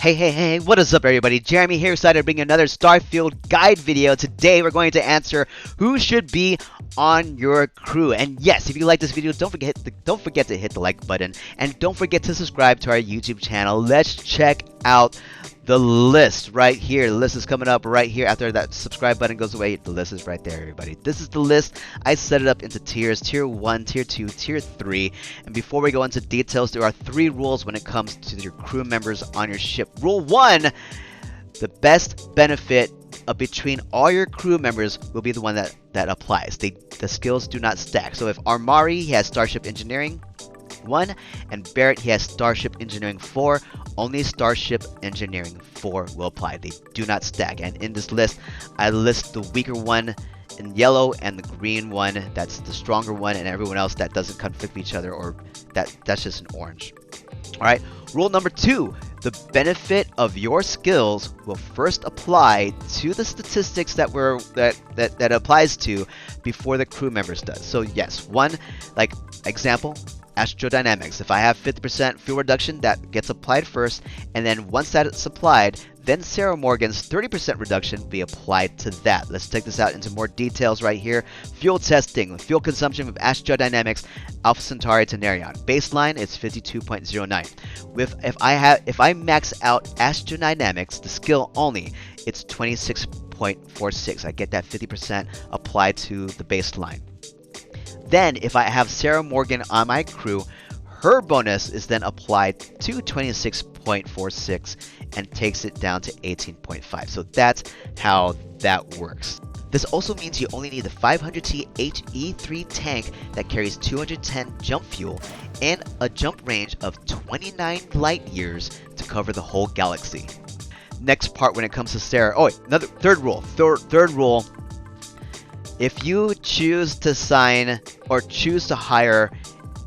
Hey, what is up everybody? Jeremy here, excited to bring you another Starfield guide video. Today we're going to answer who should be on your crew. And yes, if you like this video, don't forget to hit the like button and don't forget to subscribe to our YouTube channel. Let's check out the list right here. The list is coming up right here after that subscribe button goes away. The list is right there, everybody. This is the list. I set it up into tiers: tier 1, tier 2, tier 3. And before we go into details, there are 3 rules when it comes to your crew members on your ship. Rule 1: the best benefit between all your crew members will be the one that applies. The skills do not stack. So if Armari, he has Starship Engineering 1, and Barrett, he has Starship Engineering 4. Only Starship Engineering 4 will apply. They do not stack. And in this list, I list the weaker one in yellow and the green one that's the stronger one, and everyone else that doesn't conflict with each other, or that's just an orange. All right. Rule number 2: the benefit of your skills will first apply to the statistics that applies to before the crew members does. So yes, one, like example, astrodynamics. If I have 50% fuel reduction, that gets applied first, and then once that is applied, then Sarah Morgan's 30% reduction will be applied to that. Let's take this out into more details right here. Fuel testing, fuel consumption with astrodynamics, Alpha Centauri to Nerion. Baseline is 52.09. If I max out astrodynamics, the skill only, it's 26.46. I get that 50% applied to the baseline. Then, if I have Sarah Morgan on my crew, her bonus is then applied to 26.46 and takes it down to 18.5. So that's how that works. This also means you only need the 500T HE3 tank that carries 210 jump fuel and a jump range of 29 light years to cover the whole galaxy. Next part when it comes to Sarah. Oh, wait, another third rule. Third rule. If you choose to sign or choose to hire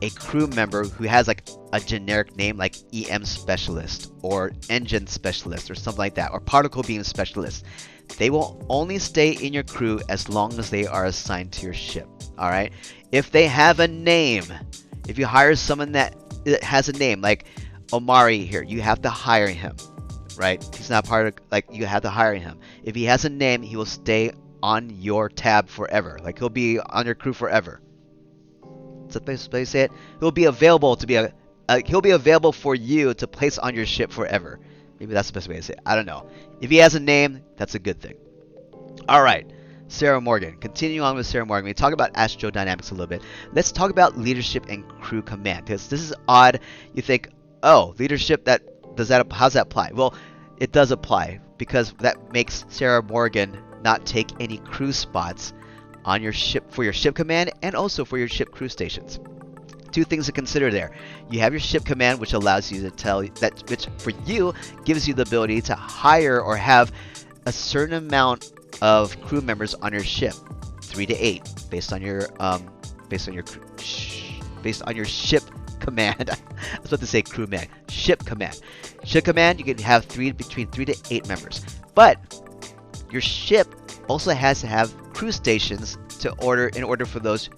a crew member who has like a generic name like EM specialist or engine specialist or something like that, or particle beam specialist, they will only stay in your crew as long as they are assigned to your ship. All right. If they have a name, if you hire someone that has a name like Omari here, you have to hire him, right? He's not part of, like, you have to hire him. If he has a name, he will stay on your tab forever. Like, he'll be on your crew forever. Is that the best way to say it? He'll be available to be he'll be available for you to place on your ship forever. Maybe that's the best way to say it. I don't know. If he has a name, that's a good thing. All right, Sarah Morgan. Continuing on with Sarah Morgan, we talk about astrodynamics a little bit. Let's talk about leadership and crew command, because this is odd. You think, oh, leadership, how's that apply? Well, it does apply, because that makes Sarah Morgan not take any crew spots on your ship for your ship command and also for your ship crew stations. 2 things to consider there. You have your ship command, which allows you to tell that, which for you gives you the ability to hire or have a certain amount of crew members on your ship, 3 to 8, based on your ship command. I was about to say crew man. Ship command. Ship command, you can have between 3 to 8 members, but your ship also has to have crew stations in order for those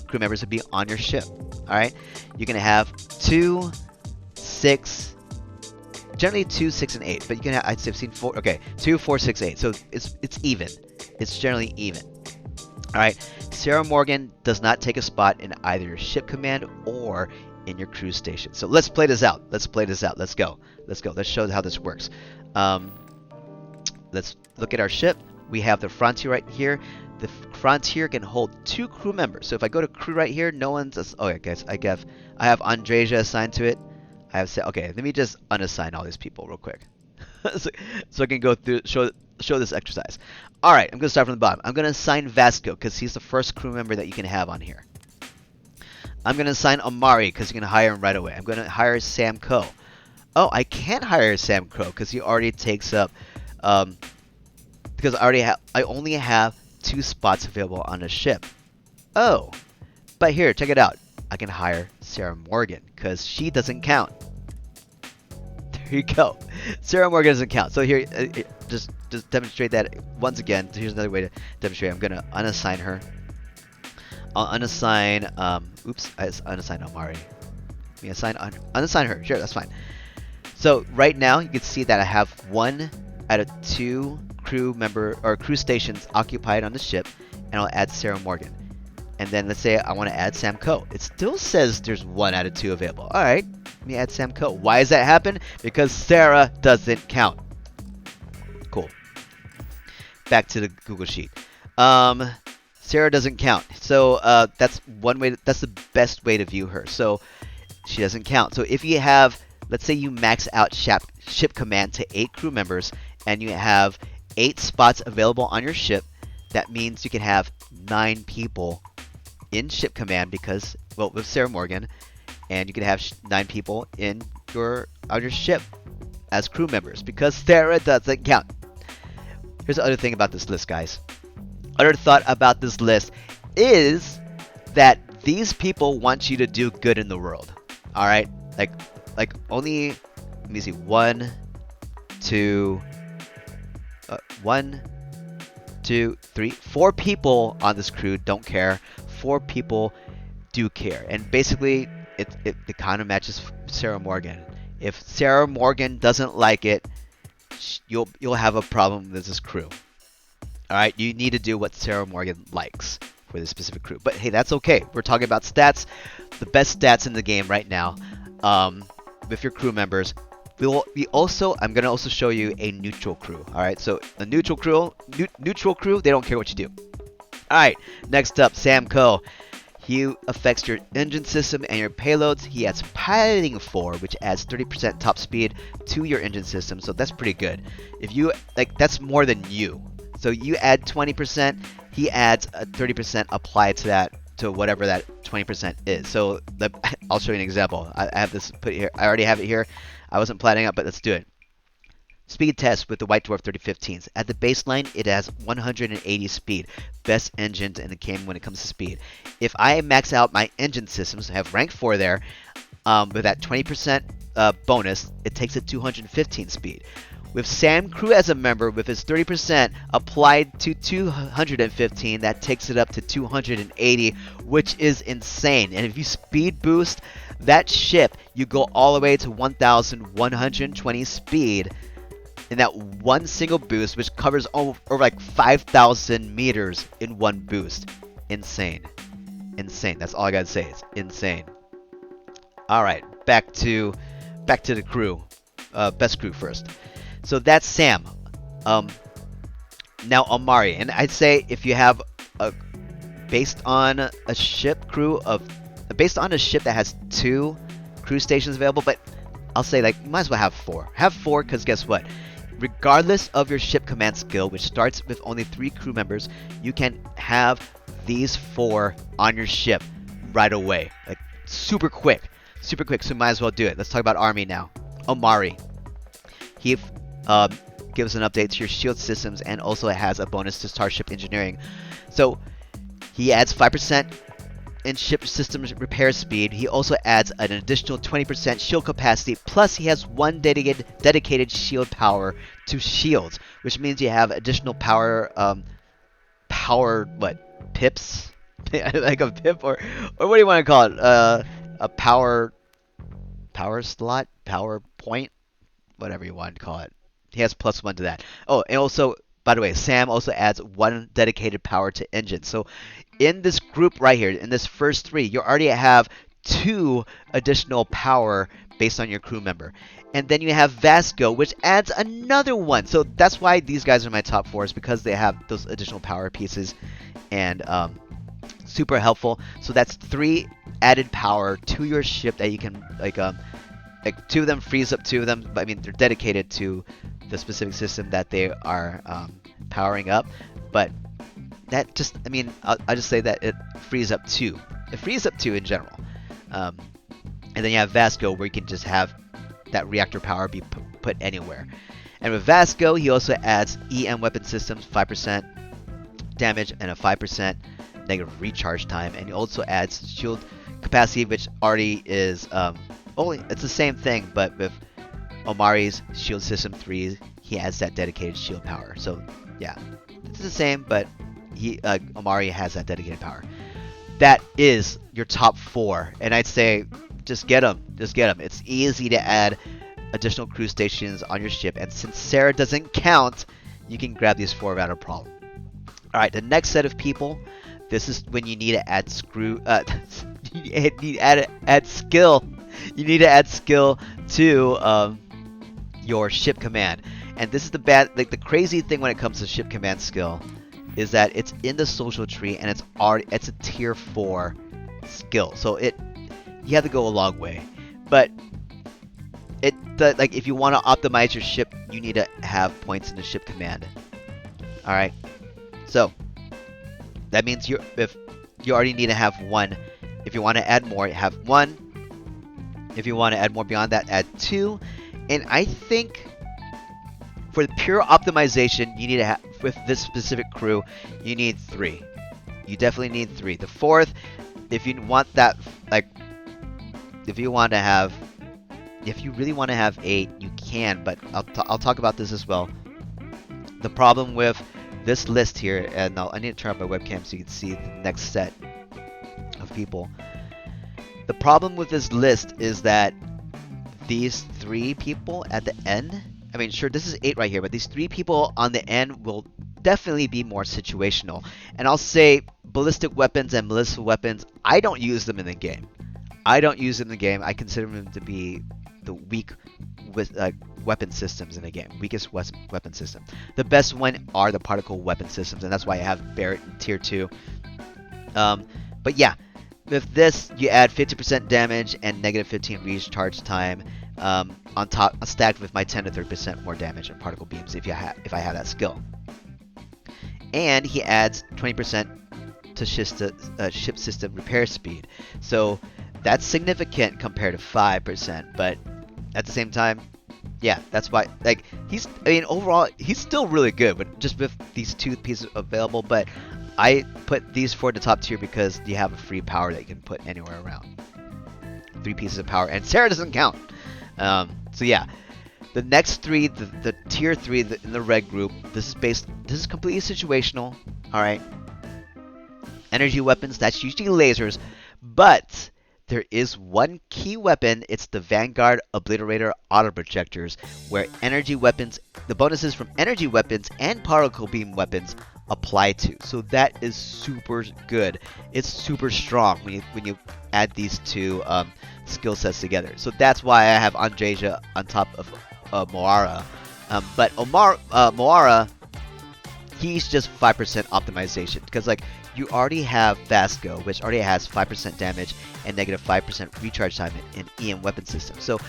crew members to be on your ship. All right, you can have 2, 6, generally 2, 6, and 8, but you can have, I've seen 4. Okay, 2, 4, 6, 8. So it's even. It's generally even. All right, Sarah Morgan does not take a spot in either your ship command or in your crew station. So let's play this out. Let's go. Let's show how this works. Let's look at our ship. We have the Frontier right here. The Frontier can hold 2 crew members. So if I go to crew right here, no one's. Oh, I guess I have Andreja assigned to it. I have said, okay, let me just unassign all these people real quick, so I can go through show this exercise. All right, I'm gonna start from the bottom. I'm gonna assign Vasco because he's the first crew member that you can have on here. I'm gonna assign Omari because you can hire him right away. I'm gonna hire Sam Coe. Oh, I can't hire Sam Coe because he already takes up. Because I only have 2 spots available on the ship. Oh, but here, check it out. I can hire Sarah Morgan because she doesn't count. There you go. Sarah Morgan doesn't count. So here, just demonstrate that once again. Here's another way to demonstrate. I'm gonna unassign her. I'll unassign. Oops, I unassigned Omari. Let me unassign her. Sure, that's fine. So right now you can see that I have 1 out of 2 crew member or crew stations occupied on the ship, and I'll add Sarah Morgan. And then let's say I want to add Sam Coe. It still says there's 1 out of 2 available. All right, let me add Sam Coe. Why does that happen? Because Sarah doesn't count. Cool. Back to the Google Sheet. Um, Sarah doesn't count. So that's one way. That's the best way to view her. So she doesn't count. So if you have, let's say you max out ship command to 8 crew members, and you have 8 spots available on your ship, that means you can have 9 people in ship command because, well, with Sarah Morgan, and you can have 9 people on your ship as crew members because Sarah doesn't count. Here's the other thing about this list, guys. Other thought about this list is that these people want you to do good in the world. All right, like only, let me see, 1, 2, 1, 2, 3, 4 people on this crew don't care. 4 people do care, and basically it kind of matches Sarah Morgan. If Sarah Morgan doesn't like it, you'll have a problem with this crew. All right, you need to do what Sarah Morgan likes for this specific crew. But hey, that's okay. We're talking about stats, the best stats in the game right now, with your crew members. I'm gonna also show you a neutral crew. All right, so a neutral crew, they don't care what you do. All right, next up, Sam Coe. He affects your engine system and your payloads. He adds piloting 4, which adds 30% top speed to your engine system, so that's pretty good. If you that's more than you. So you add 20%, he adds a 30% applied to that, to whatever that 20% is. So I'll show you an example. I have this put here. I already have it here. I wasn't planning it, but let's do it. Speed test with the White Dwarf 3015s. At the baseline, it has 180 speed. Best engines in the game when it comes to speed. If I max out my engine systems, I have rank 4 there, with that 20% bonus, it takes it 215 speed. With Sam Crew as a member, with his 30% applied to 215, that takes it up to 280, which is insane. And if you speed boost that ship, you go all the way to 1,120 speed in that one single boost, which covers over like 5,000 meters in one boost. Insane. Insane. That's all I gotta say. It's insane. Alright, back to the crew. Best crew first. So that's Sam. Now Amari, and I'd say if you have based on a ship that has 2 crew stations available, but I'll say you might as well have 4. Have 4 because guess what? Regardless of your ship command skill, which starts with only 3 crew members, you can have these 4 on your ship right away, super quick. So might as well do it. Let's talk about Army now. Amari. He gives an update to your shield systems, and also it has a bonus to Starship Engineering. So he adds 5% in ship systems repair speed. He also adds an additional 20% shield capacity, plus he has 1 dedicated shield power to shields, which means you have additional power, pips? Like a pip, or what do you want to call it? A power slot, power point, whatever you want to call it. He has +1 to that. Oh, and also, by the way, Sam also adds 1 dedicated power to engine. So in this group right here, in this first 3, you already have 2 additional power based on your crew member. And then you have Vasco, which adds another 1. So that's why these guys are my top 4s, because they have those additional power pieces, and super helpful. So that's 3 added power to your ship that you can, 2 of them frees up 2 of them, but I mean they're dedicated to the specific system that they are powering up. But that just, I mean, I'll just say that it frees up 2. It frees up 2 in general. And then you have Vasco, where you can just have that reactor power be put anywhere. And with Vasco, he also adds EM weapon systems, 5% damage and a 5% negative recharge time. And he also adds shield capacity, which already is it's the same thing, but with Omari's shield system 3, he adds that dedicated shield power. So yeah, it's the same, but Omari has that dedicated power. That is your top 4, and I'd say just get them. It's easy to add additional crew stations on your ship, and since Sarah doesn't count, you can grab these 4 without a problem. All right, the next set of people, this is when you need to add you need to add skill. You need to add skill to your ship command, and this is the crazy thing when it comes to ship command skill, is that it's in the social tree and it's a tier 4 skill, so you have to go a long way, but like if you want to optimize your ship, you need to have points in the ship command. All right, so that means if you already need to have 1. If you want to add more, have 1. If you want to add more beyond that, add 2. And I think for the pure optimization, you need to have, with this specific crew, you need 3. You definitely need 3. The 4th, if you want that, like, if you really want to have 8, you can, but I'll talk about this as well. The problem with this list here, and I need to turn up my webcam so you can see the next set of people. The problem with this list is that these 3 people at the end, I mean, sure, this is 8 right here, but these 3 people on the end will definitely be more situational. And I'll say ballistic weapons and ballistic weapons, I don't use them in the game. I consider them to be the weak weapon systems in the game. Weakest weapon system. The best one are the particle weapon systems, and that's why I have Barrett in tier 2. But yeah, with this, you add 50% damage and negative 15 recharge time on top, stacked with my 10 to 30% more damage and particle beams if I have that skill. And he adds 20% to ship system repair speed. So that's significant compared to 5%, but at the same time, yeah, that's why, like, overall, he's still really good, but just with these 2 pieces available, but I put these 4 in the top tier because you have a free power that you can put anywhere around. 3 pieces of power, and Sarah doesn't count. So yeah, the next 3, the tier 3 in the red group, this is completely situational, alright? Energy weapons, that's usually lasers, but there is one key weapon. It's the Vanguard Obliterator Auto Projectors, where energy weapons, the bonuses from energy weapons and particle beam weapons apply to. So that is super good. It's super strong when you add these 2 skill sets together. So that's why I have Andreja on top of Moara. But Moara, he's just 5% optimization, because like you already have Vasco, which already has 5% damage and negative 5% recharge time in EM weapon system. So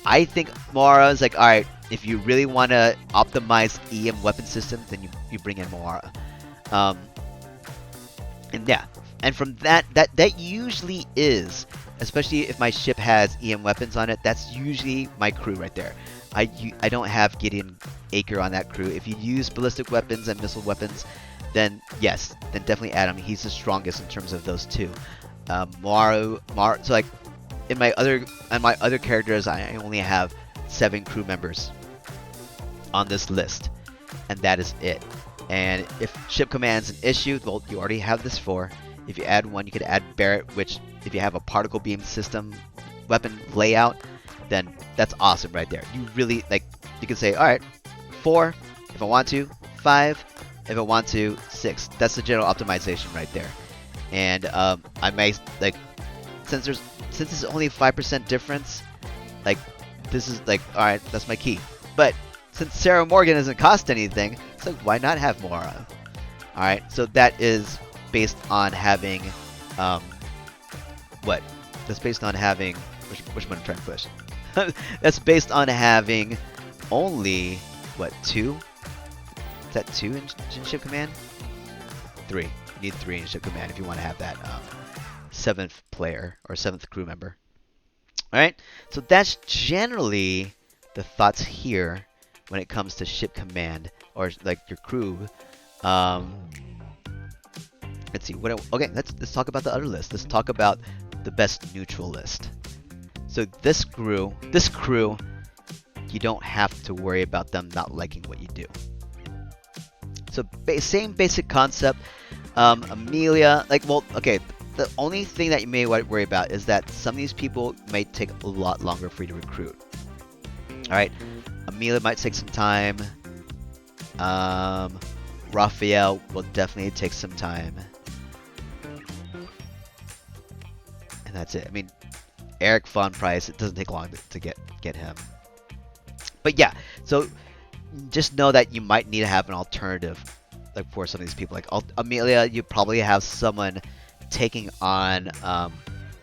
I think Moara is like, alright, if you really want to optimize EM weapon system, then you bring in Moara. And yeah, and from that usually is, especially if my ship has EM weapons on it, that's usually my crew right there. I don't have Gideon Acre on that crew. If you use ballistic weapons and missile weapons, then yes, then definitely add him. He's the strongest in terms of those 2. So like in my other characters, I only have 7 crew members on this list, and that is it. And if ship command's an issue, well, you already have this 4. If you add 1, you could add Barrett, which if you have a particle beam system weapon layout, then that's awesome right there. You really, like, you can say, alright, 4 if I want to, 5 if I want to, 6. That's the general optimization right there. And I may, like, since it's only 5% difference, like, this is like, alright, that's my key. But since Sarah Morgan doesn't cost anything, so why not have Moara? Alright, so that is based on having that's based on having which one I'm trying to push. That's based on having only 2? Is that 2 in ship command? 3. You need 3 in ship command if you want to have that 7th player or 7th crew member. Alright, so that's generally the thoughts here when it comes to ship command or like your crew. Let's see. Okay, let's talk about the other list. Let's talk about the best neutral list. So this crew, you don't have to worry about them not liking what you do. So same basic concept. Amelia, like, well, okay. The only thing that you may worry about is that some of these people may take a lot longer for you to recruit. All right, Amelia might take some time. Um, Raphael will definitely take some time, and that's it. I mean, Eric Von Price. It doesn't take long to get him. But yeah, so just know that you might need to have an alternative, like for some of these people. Like Amelia, you probably have someone taking on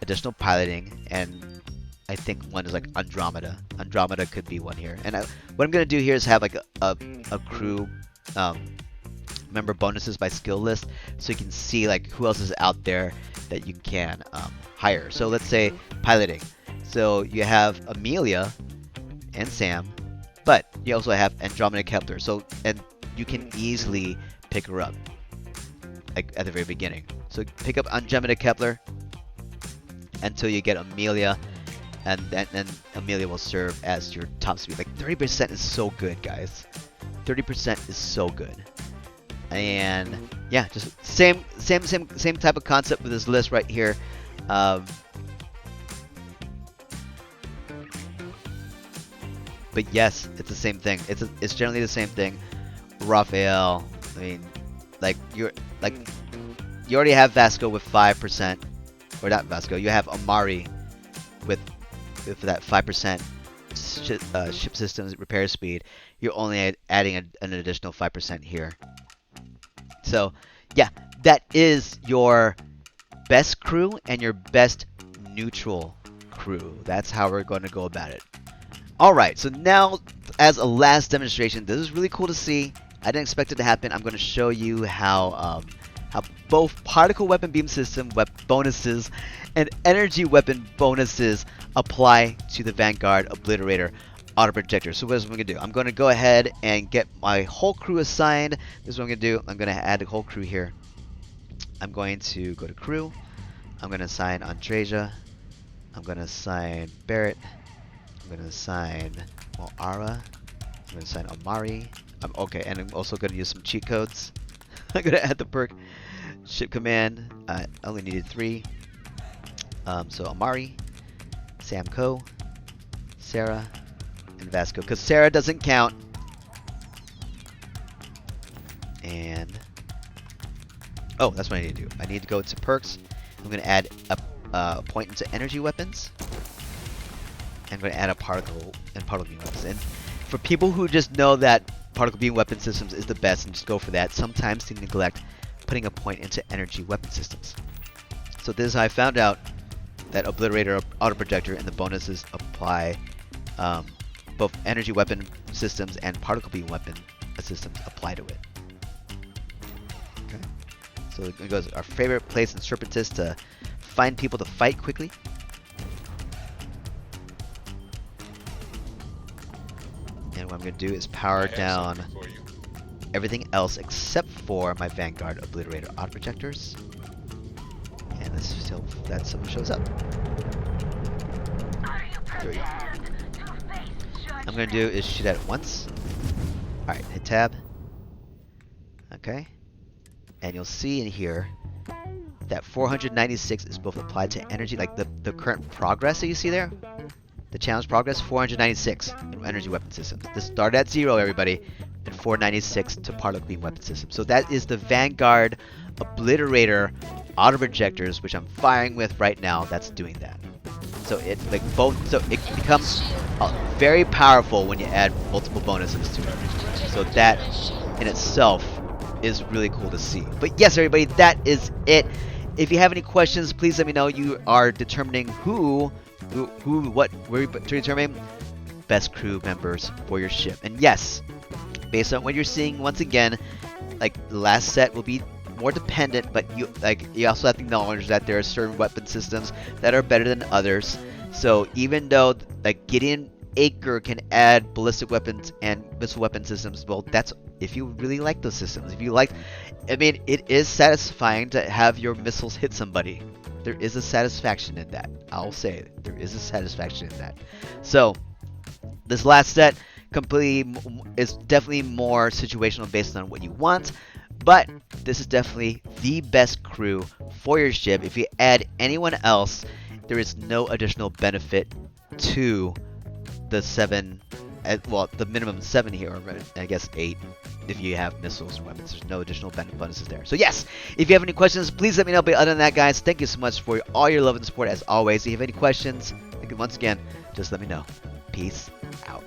additional piloting, and I think one is like Andromeda. Andromeda could be one here. And what I'm gonna do here is have like a crew member bonuses by skill list, so you can see like who else is out there that you can hire. So let's say piloting. So you have Amelia and Sam, but you also have Andromeda Kepler. So and you can easily pick her up like at the very beginning. So pick up Andromeda Kepler until you get Amelia, and then Amelia will serve as your top speed. Like 30% is so good, guys. 30% is so good. And yeah, just same type of concept with this list right here. But yes, it's the same thing. It's generally the same thing. Raphael, I mean, like you already have Vasco with 5%, or not Vasco. You have Amari with that 5% ship systems repair speed. You're only adding an additional 5% here. So yeah, that is your best crew and your best neutral crew. That's how we're going to go about it. Alright, so now as a last demonstration, this is really cool to see. I didn't expect it to happen. I'm going to show you how both particle weapon beam system bonuses and energy weapon bonuses apply to the Vanguard Obliterator auto projector. So what is I'm going to do? I'm going to go ahead and get my whole crew assigned. This is what I'm going to do. I'm going to add the whole crew here. I'm going to go to crew. I'm going to assign Andreja. I'm going to assign Barrett. I'm going to assign Moara. I'm going to assign Amari. Okay, and I'm also going to use some cheat codes. I'm going to add the perk ship command. I only needed 3. So Amari, Sam Coe, Sarah, and Vasco. Because Sarah doesn't count. And oh, that's what I need to do. I need to go to perks. I'm going to add a point into energy weapons. I'm going to add a particle beam weapons. And for people who just know that particle beam weapon systems is the best and just go for that, sometimes they neglect putting a point into energy weapon systems. So this is how I found out that Obliterator auto projector and the bonuses apply. Both energy weapon systems and particle beam weapon systems apply to it. Okay. So it goes our favorite place in Serpentis to find people to fight quickly. And what I'm going to do is power down everything else except for my Vanguard Obliterator auto projectors. And let's just hope that someone shows up. There we go. I'm going to do is shoot at it once. Alright, hit tab. Okay. And you'll see in here that 496 is both applied to energy, like the current progress that you see there. The challenge progress, 496 in energy weapon systems. This started at 0, everybody, and 496 to particle beam weapon systems. So that is the Vanguard Obliterator auto projectors, which I'm firing with right now. That's doing that. So it becomes very powerful when you add multiple bonuses to it. So that in itself is really cool to see. But yes, everybody, that is it. If you have any questions, please let me know. You are determining we're determining best crew members for your ship. And yes, based on what you're seeing, once again, like the last set will be more dependent, but you also have to acknowledge that there are certain weapon systems that are better than others. So even though like Gideon Acre can add ballistic weapons and missile weapon systems, well, that's if you really like those systems. If you like, I mean, it is satisfying to have your missiles hit somebody. There is a satisfaction in that. I'll say it. There is a satisfaction in that. So this last set completely is definitely more situational based on what you want, but this is definitely the best crew for your ship. If you add anyone else, there is no additional benefit to the 7 well, the minimum is 7 here, or I guess 8 if you have missiles and weapons. There's no additional bonuses there. So yes, if you have any questions, please let me know. But other than that, guys, thank you so much for all your love and support as always. If you have any questions, once again, just let me know. Peace out.